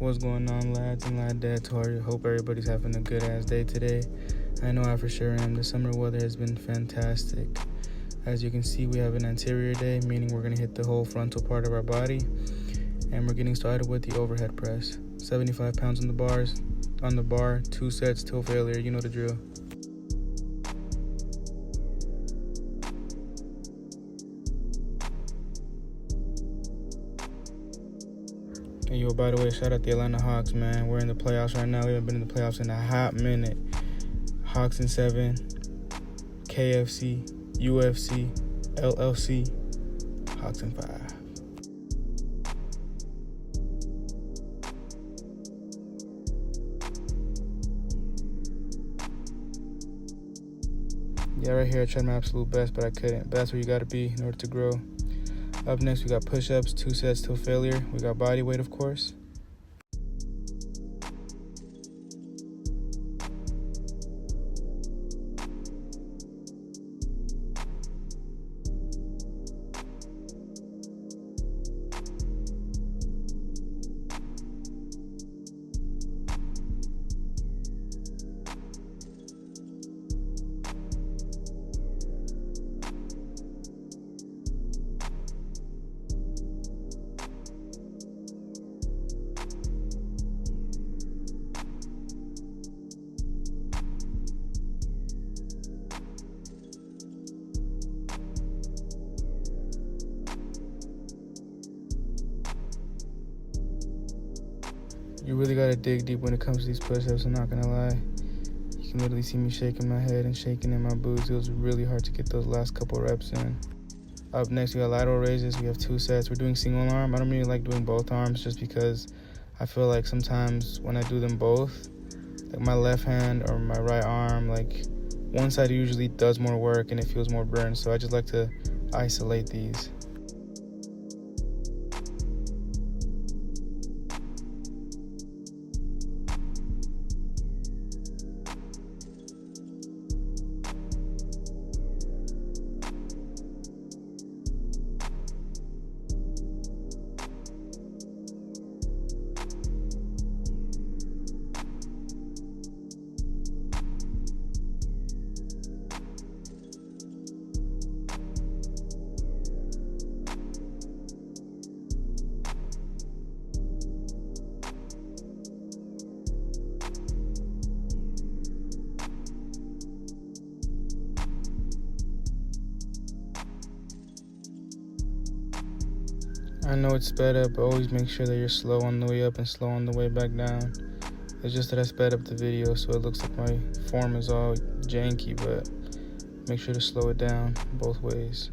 What's going on, lads and ladettes? Hope everybody's having a good ass day today. I know I for sure am. The summer weather has been fantastic. As you can see, we have an anterior day, meaning we're going to hit the whole frontal part of our body. And we're getting started with the overhead press. 75 pounds on the bar, 2 sets till failure. You know the drill. And yo, by the way, shout out the Atlanta Hawks, man. We're in the playoffs right now. We haven't been in the playoffs in a hot minute. Hawks in 7, KFC, UFC, LLC, Hawks in 5. Yeah, right here I tried my absolute best, but I couldn't. But that's where you gotta be in order to grow. Up next, we got push-ups, 2 sets till failure. We got body weight, of course. You really gotta dig deep when it comes to these push-ups, I'm not gonna lie. You can literally see me shaking my head and shaking in my boots. It was really hard to get those last couple reps in. Up next, we got lateral raises. We have 2 sets. We're doing single arm. I don't really like doing both arms just because I feel like sometimes when I do them both, like my left hand or my right arm, like one side usually does more work and it feels more burned. So I just like to isolate these. I know it's sped up, but always make sure that you're slow on the way up and slow on the way back down. It's just that I sped up the video, so it looks like my form is all janky, but make sure to slow it down both ways.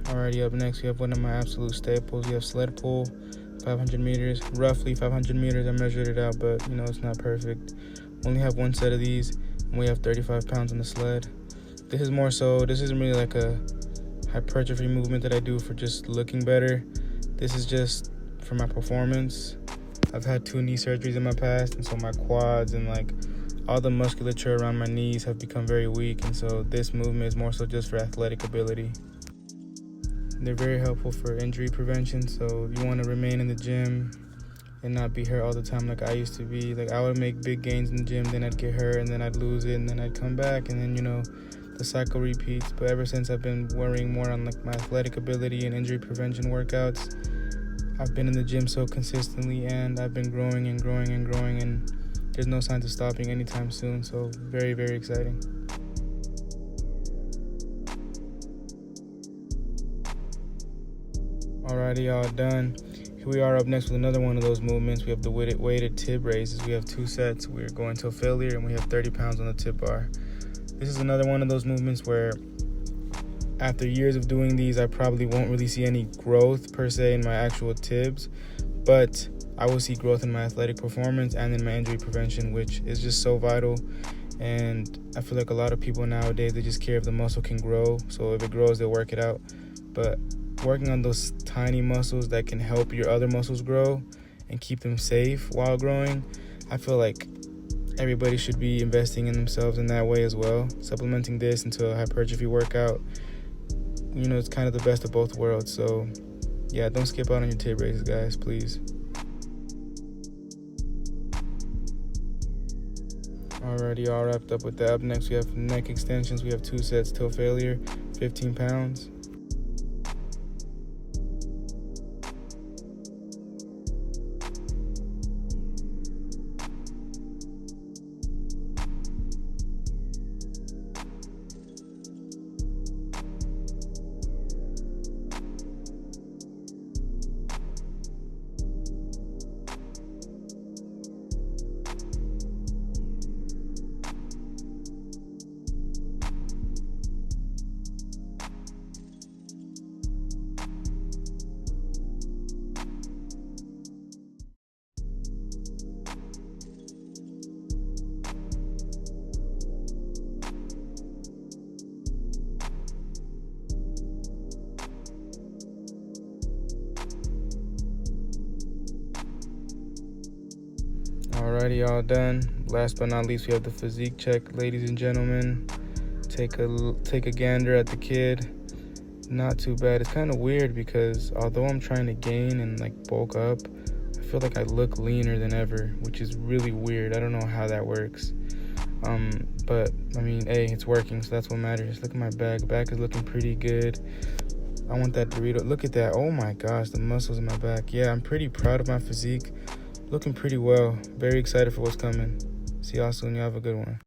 Alrighty, up next we have one of my absolute staples. We have sled pull, 500 meters, roughly 500 meters. I measured it out, but it's not perfect. Only have 1 set of these, and we have 35 pounds on the sled. This isn't really like a hypertrophy movement that I do for just looking better. This is just for my performance. I've had 2 knee surgeries in my past, and so my quads and like all the musculature around my knees have become very weak, and so this movement is more so just for athletic ability. They're very helpful for injury prevention, so you want to remain in the gym and not be hurt all the time like I used to be. Like I would make big gains in the gym, then I'd get hurt, and then I'd lose it, and then I'd come back, and then the cycle repeats. But ever since I've been worrying more on like my athletic ability and injury prevention workouts, I've been in the gym so consistently, and I've been growing and growing and growing, and there's no signs of stopping anytime soon. So very, very exciting. Alrighty, all done. Here we are up next with another one of those movements. We have the weighted tib raises. We have 2 sets. We're going till failure, and we have 30 pounds on the tib bar. This is another one of those movements where after years of doing these, I probably won't really see any growth per se in my actual tibs, but I will see growth in my athletic performance and in my injury prevention, which is just so vital. And I feel like a lot of people nowadays, they just care if the muscle can grow. So if it grows, they'll work it out. But working on those tiny muscles that can help your other muscles grow and keep them safe while growing. I feel like everybody should be investing in themselves in that way as well. Supplementing this into a hypertrophy workout, you know, it's kind of the best of both worlds. So yeah, don't skip out on your tape raises, guys, please. Alrighty, all wrapped up with that. Up next, we have neck extensions. We have 2 sets till failure, 15 pounds. Alrighty, all done. Last but not least, we have the physique check, ladies and gentlemen. Take a gander at the kid. Not too bad. It's kind of weird because although I'm trying to gain and like bulk up, I feel like I look leaner than ever, which is really weird. I don't know how that works. But I mean, hey, it's working, so that's what matters. Look at my back. Back is looking pretty good. I want that Dorito. Look at that. Oh my gosh, the muscles in my back. Yeah, I'm pretty proud of my physique. Looking pretty well. Very excited for what's coming. See y'all soon. Y'all have a good one.